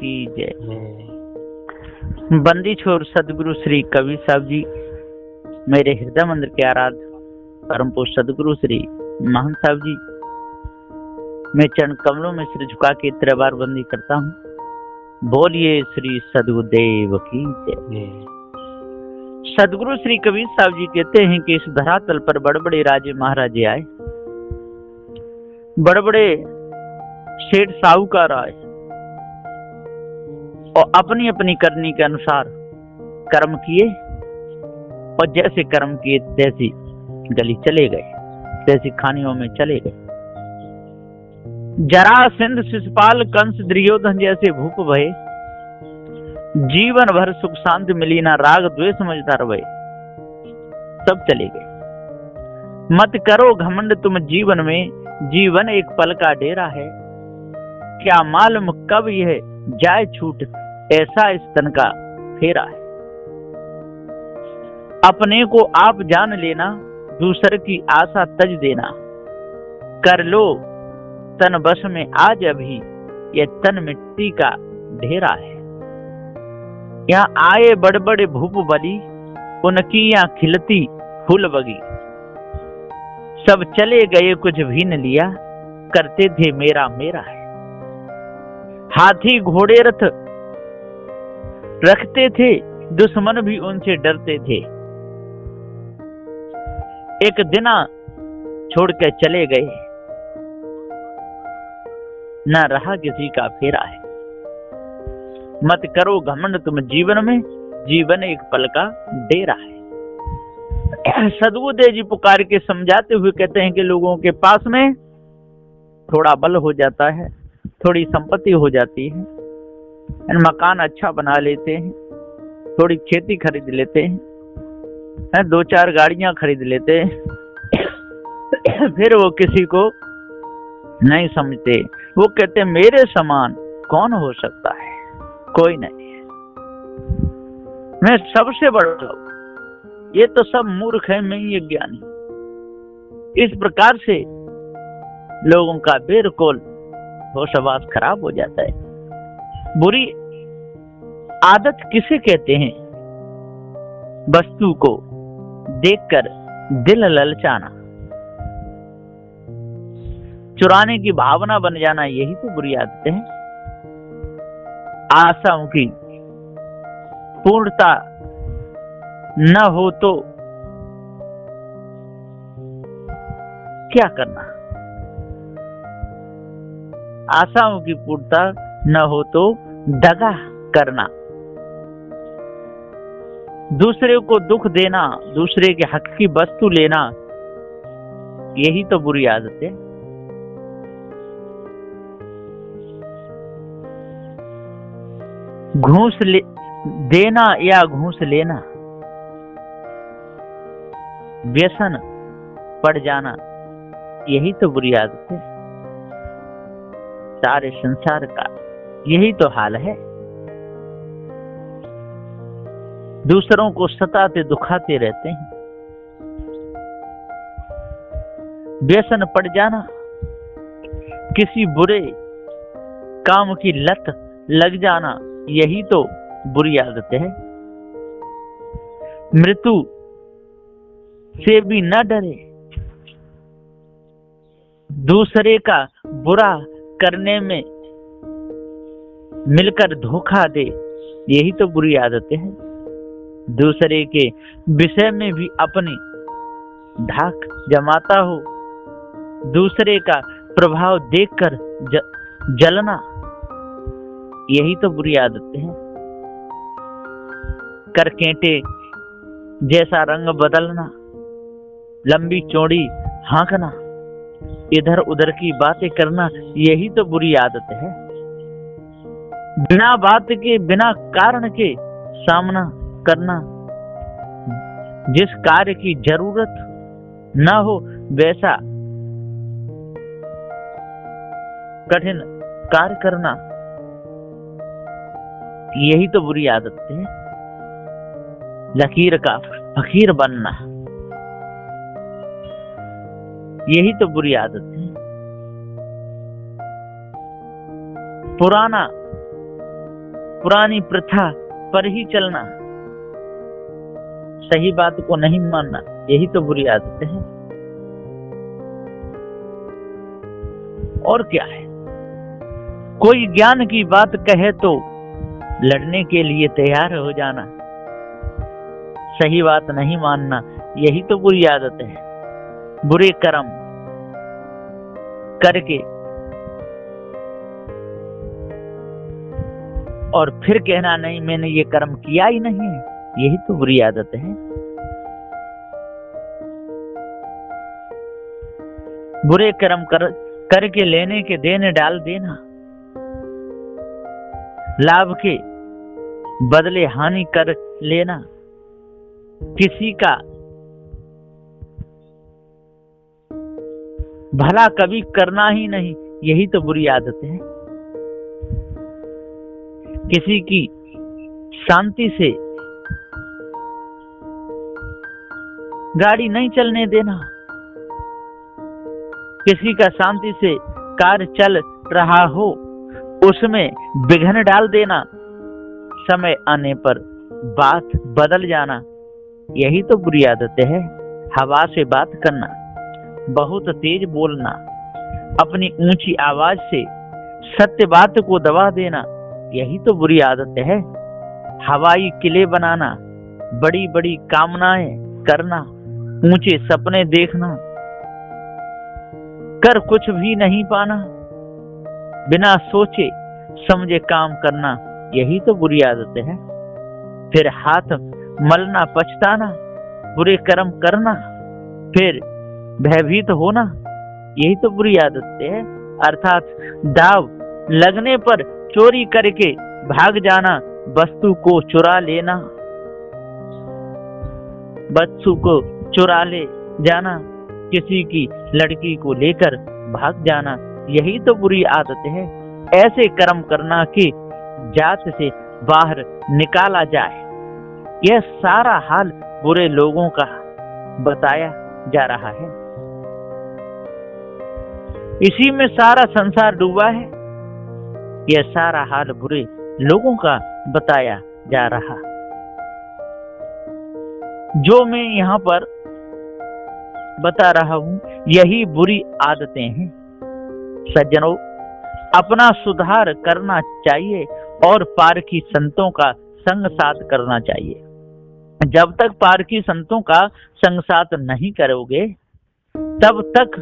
की जय। बंदी छोर सदगुरु श्री कबीर साहब जी, मेरे हृदय मंदिर के आराध्य परम पूज्य सदगुरु श्री महंत साहब जी, मैं चरण कमलों में सिर झुका के 3 बार बंदी करता हूँ। बोलिए श्री सदगुरुदेव की जय। सदगुरु श्री कबीर साहब जी कहते हैं कि इस धरातल पर बड़े बड़े राजे महाराजे आए, बड़े बड़े सेठ साहूकार आए और अपनी अपनी करनी के अनुसार कर्म किए और जैसे कर्म किए तैसी गली चले गए, तैसी खानियों में चले गए। जरासंध शिशुपाल कंस दुर्योधन जैसे भूप भये, जीवन भर सुख शांति मिली ना, राग द्वेष समझदार भये, सब चले गए। मत करो घमंड तुम जीवन में, जीवन एक पल का डेरा है, क्या मालूम कब यह जाए छूट, ऐसा इस तन का फेरा है। अपने को आप जान लेना, दूसरे की आशा तज देना, कर लो तन बस में आज अभी, यह तन मिट्टी का ढेरा है। यहाँ आए बड़े बड़े भूप बली, उनकी यहाँ खिलती फूल बगी, सब चले गए कुछ भी न लिया, करते थे मेरा मेरा है। हाथी घोड़े रथ रखते थे, दुश्मन भी उनसे डरते थे, एक दिन छोड़ के चले गए, न रहा किसी का फेरा है। मत करो घमंड तुम जीवन में, जीवन एक पल का डेरा है। सदगुरुदेव जी पुकार के समझाते हुए कहते हैं कि लोगों के पास में थोड़ा बल हो जाता है, थोड़ी संपत्ति हो जाती है, मकान अच्छा बना लेते हैं, थोड़ी खेती खरीद लेते हैं, 2-4 गाड़ियां खरीद लेते हैं, फिर वो किसी को नहीं समझते। वो कहते मेरे समान कौन हो सकता है, कोई नहीं है, मैं सबसे बड़ा हूं, ये तो सब मूर्ख है, मैं ये ज्ञानी। इस प्रकार से लोगों का बिल्कुल होशवास खराब हो जाता है। बुरी आदत किसे कहते हैं? वस्तु को देखकर दिल ललचाना, चुराने की भावना बन जाना, यही तो बुरी आदतें हैं। आशाओं की पूर्णता न हो तो क्या करना, आशाओं की पूर्णता न हो तो दगा करना, दूसरे को दुख देना, दूसरे के हक की वस्तु लेना, यही तो बुरी आदत है। घूस देना या घूस लेना, व्यसन पड़ जाना, यही तो बुरी आदत है। सारे संसार का यही तो हाल है। दूसरों को सताते दुखाते रहते हैं। व्यसन पड़ जाना, किसी बुरे काम की लत लग जाना, यही तो बुरी आदत है। मृत्यु से भी न डरे, दूसरे का बुरा करने में मिलकर धोखा दे, यही तो बुरी आदत है। दूसरे के विषय में भी अपनी धाक जमाता हो, दूसरे का प्रभाव देखकर जलना, यही तो बुरी आदत है। करकेंटे जैसा रंग बदलना, लंबी चौड़ी हाँकना, इधर उधर की बातें करना, यही तो बुरी आदत है। बिना बात के, बिना कारण के सामना करना, जिस कार्य की जरूरत न हो वैसा कठिन कार्य करना, यही तो बुरी आदत है। लकीर का फकीर बनना, यही तो बुरी आदत है। पुराना पुरानी प्रथा पर ही चलना, सही बात को नहीं मानना, यही तो बुरी आदतें हैं। और क्या है? कोई ज्ञान की बात कहे तो लड़ने के लिए तैयार हो जाना, सही बात नहीं मानना, यही तो बुरी आदत है। बुरे कर्म करके और फिर कहना नहीं मैंने ये कर्म किया ही नहीं है, यही तो बुरी आदत है। बुरे कर्म करके लेने के देने डाल देना, लाभ के बदले हानि कर लेना, किसी का भला कभी करना ही नहीं, यही तो बुरी आदत है। किसी की शांति से गाड़ी नहीं चलने देना, किसी का शांति से कार्य चल रहा हो उसमें विघ्न डाल देना, समय आने पर बात बदल जाना, यही तो बुरी आदत है। हवा से बात करना, बहुत तेज बोलना, अपनी ऊंची आवाज से सत्य बात को दबा देना, यही तो बुरी आदत है। हवाई किले बनाना, बड़ी बड़ी कामनाएं करना, ऊंचे सपने देखना, कर कुछ भी नहीं पाना, बिना सोचे समझे काम करना, यही तो बुरी आदत है। फिर हाथ मलना, पछताना, बुरे कर्म करना, फिर भयभीत होना, यही तो बुरी आदत है। अर्थात दाव लगने पर चोरी करके भाग जाना, वस्तु को चुरा लेना, वस्तु को चुरा ले जाना, किसी की लड़की को लेकर भाग जाना, यही तो बुरी आदत है। ऐसे कर्म करना कि जात से बाहर निकाला जाए, यह सारा हाल बुरे लोगों का बताया जा रहा है। इसी में सारा संसार डूबा है, यह सारा हाल बुरे लोगों का बताया जा रहा। जो मैं यहाँ पर बता रहा हूं यही बुरी आदतें हैं। सज्जनों, अपना सुधार करना चाहिए और पारखी संतों का संग साथ करना चाहिए। जब तक पारखी संतों का संग साथ नहीं करोगे तब तक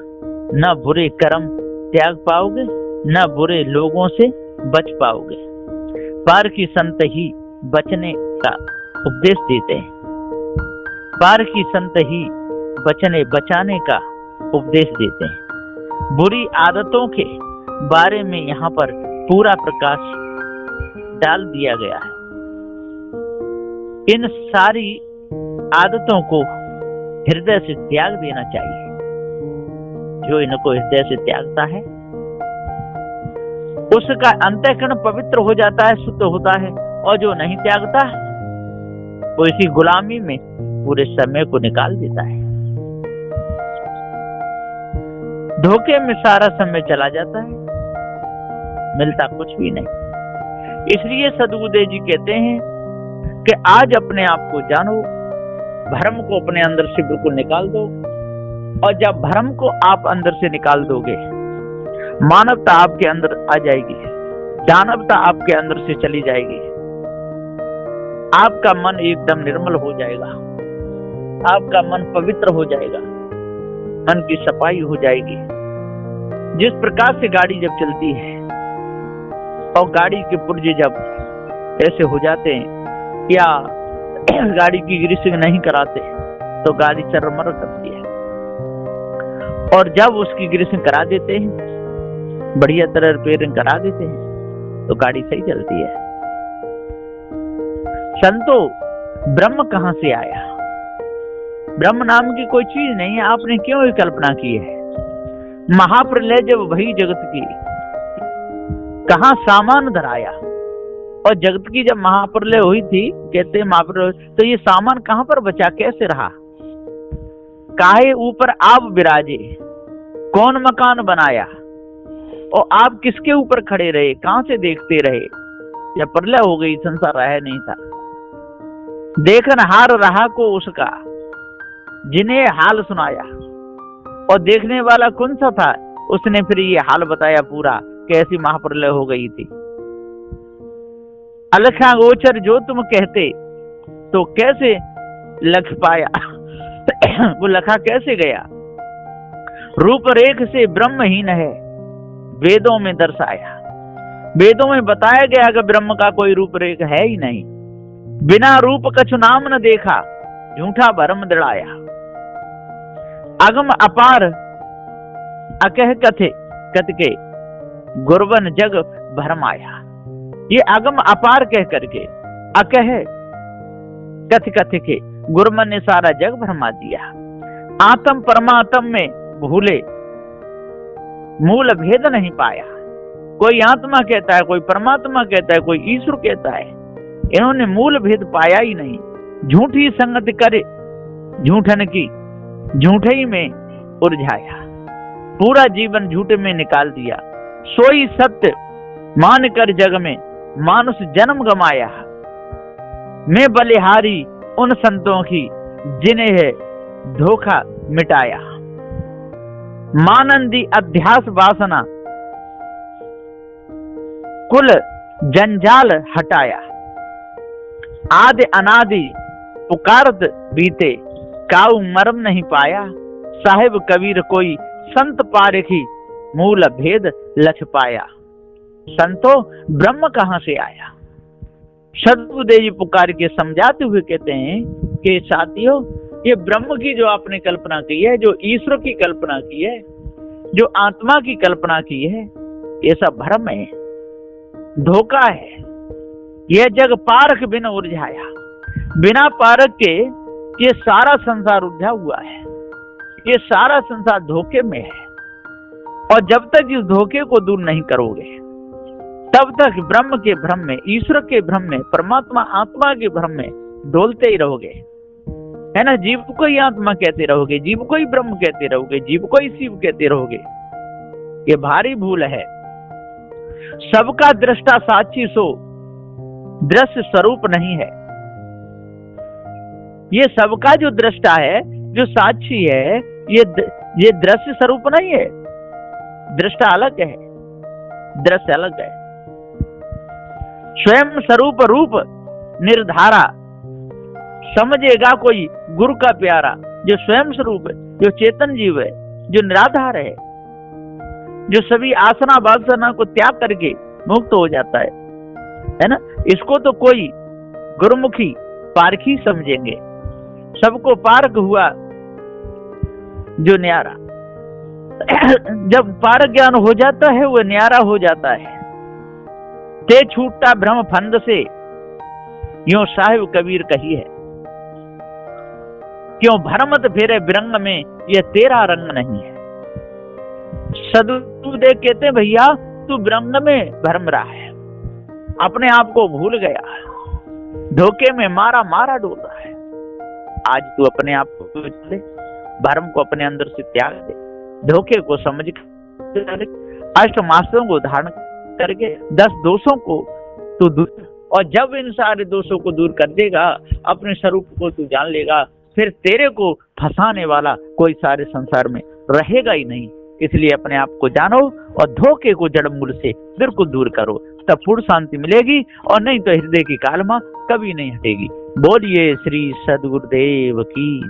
न बुरे कर्म त्याग पाओगे, न बुरे लोगों से बच पाओगे। पारखी संत ही बचने का उपदेश देते हैं, पारखी संत ही बचाने का उपदेश देते हैं। बुरी आदतों के बारे में यहाँ पर पूरा प्रकाश डाल दिया गया है। इन सारी आदतों को हृदय से त्याग देना चाहिए। जो इनको हृदय से त्यागता है उसका अंतःकरण पवित्र हो जाता है, शुद्ध होता है, और जो नहीं त्यागता वो इसी गुलामी में पूरे समय को निकाल देता है। धोखे में सारा समय चला जाता है, मिलता कुछ भी नहीं। इसलिए सद्गुरुदेव जी कहते हैं कि आज अपने आप को जानो, भ्रम को अपने अंदर से बिल्कुल निकाल दो, और जब भ्रम को आप अंदर से निकाल दोगे मानवता आपके अंदर आ जाएगी, दानवता आपके अंदर से चली जाएगी, आपका मन एकदम निर्मल हो जाएगा, आपका मन पवित्र हो जाएगा, मन की सफाई हो जाएगी। जिस प्रकार से गाड़ी जब चलती है और गाड़ी के पुर्जे जब ऐसे हो जाते हैं या गाड़ी की ग्रीसिंग नहीं कराते तो गाड़ी चरमर करती है, और जब उसकी ग्रीसिंग करा देते हैं, बढ़िया तरह रिपेयरिंग करा देते हैं, तो गाड़ी सही चलती है। संतो, ब्रह्म कहां से आया? ब्रह्म नाम की कोई चीज नहीं है, आपने क्यों ये कल्पना की है? महाप्रलय जब भई जगत की, कहां सामान धराया? और जगत की जब महाप्रलय हुई थी, कहते हैं महाप्रलय, तो ये सामान कहां पर बचा, कैसे रहा? काहे ऊपर आप विराजे, कौन मकान बनाया, और आप किसके ऊपर खड़े रहे, कहां से देखते रहे? या प्रलय हो गई, संसार रह नहीं था। देखन हार रहा को उसका, जिन्हें हाल सुनाया। और देखने वाला कौन सा था? उसने फिर ये हाल बताया पूरा, कैसी महाप्रलय हो गई थी। अलखा गोचर जो तुम कहते, तो कैसे लख पाया? वो लखा कैसे गया? रूपरेख से ब्रह्महीन है, वेदों में दर्शाया। वेदों में बताया गया कि ब्रह्म का कोई रूपरेख है ही नहीं। बिना रूप कछु नाम न देखा, झूठा भरम दृढ़ाया। अगम अपार अकह कथे कथके, गुरवन जग भरमाया। ये अगम अपार कह करके, अकह कथ कथ के, गुरमन ने सारा जग भरमा दिया। आत्म परमात्म में भूले, मूल भेद नहीं पाया। कोई आत्मा कहता है, कोई परमात्मा कहता है, कोई ईश्वर कहता है, इन्होंने मूल भेद पाया ही नहीं। झूठी संगत करे झूठन की, झूठे ही में उलझाया। पूरा जीवन झूठे में निकाल दिया। सोई सत्य मान कर जग में मानुष जन्म गमाया। मैं बलिहारी उन संतों की, जिन्हें धोखा मिटाया। मानंदी अध्यास वासना कुल जंजाल हटाया। आदि अनादि पुकारत बीते, काऊ मरम नहीं पाया। साहिब कबीर कोई संत पारखी, मूल भेद लख पाया। संतो ब्रह्म कहां से आया? सदगुरुदेव जी पुकार के समझाते हुए कहते हैं कि साथियों, ये ब्रह्म की जो आपने कल्पना की है, जो ईश्वर की कल्पना की है, जो आत्मा की कल्पना की है, ये सब भ्रम है, धोखा है। यह जग पारख बिना उलझाया। बिना पारख के ये सारा संसार उलझा हुआ है। ये सारा संसार धोखे में है। और जब तक इस धोखे को दूर नहीं करोगे, तब तक ब्रह्म के भ्रम में, ईश्वर के भ्रम में, परमात्मा आत्मा के भ्रम में डोलते ही रहोगे, है ना। जीव को ही आत्मा कहते रहोगे, जीव को ही ब्रह्म कहते रहोगे, जीव को ही शिव कहते रहोगे। ये भारी भूल है। सबका दृष्टा साक्षी सो दृश्य स्वरूप नहीं है। ये सबका जो दृष्टा है, जो साक्षी है, ये दृश्य स्वरूप नहीं है। दृष्टा अलग है, दृश्य अलग है। स्वयं स्वरूप रूप निर्धारा, समझेगा कोई गुरु का प्यारा। जो स्वयं स्वरूप है, जो चेतन जीव है, जो निराधार है, जो सभी आसना वासना को त्याग करके मुक्त हो जाता है ना। इसको तो कोई गुरुमुखी पारखी समझेंगे। सबको पारख हुआ जो न्यारा। जब पारख ज्ञान हो जाता है, वो न्यारा हो जाता है। ते छूटा भ्रम फंद से, यूं साहिब कबीर कही है। क्यों भरमत फेरे बिरंग में, यह तेरा रंग नहीं है। सदगुरुदेव कहते हैं, भैया तू बिरंग में भरम रहा है, अपने आप को भूल गया, धोखे में मारा मारा डोल रहा है। आज तू अपने आप को ले, भरम को अपने अंदर से त्याग दे, धोखे को समझ कर, अष्टमास्त्रों को धारण करके 10 दोषों को तू दूर। और जब इन सारे दोषों को दूर कर देगा, अपने स्वरूप को तू जान लेगा, फिर तेरे को फंसाने वाला कोई सारे संसार में रहेगा ही नहीं। इसलिए अपने आप को जानो और धोखे को जड़ मूल से बिल्कुल दूर करो, तब पूर्ण शांति मिलेगी। और नहीं तो हृदय की कालमा कभी नहीं हटेगी। बोलिए श्री सदगुरुदेव की।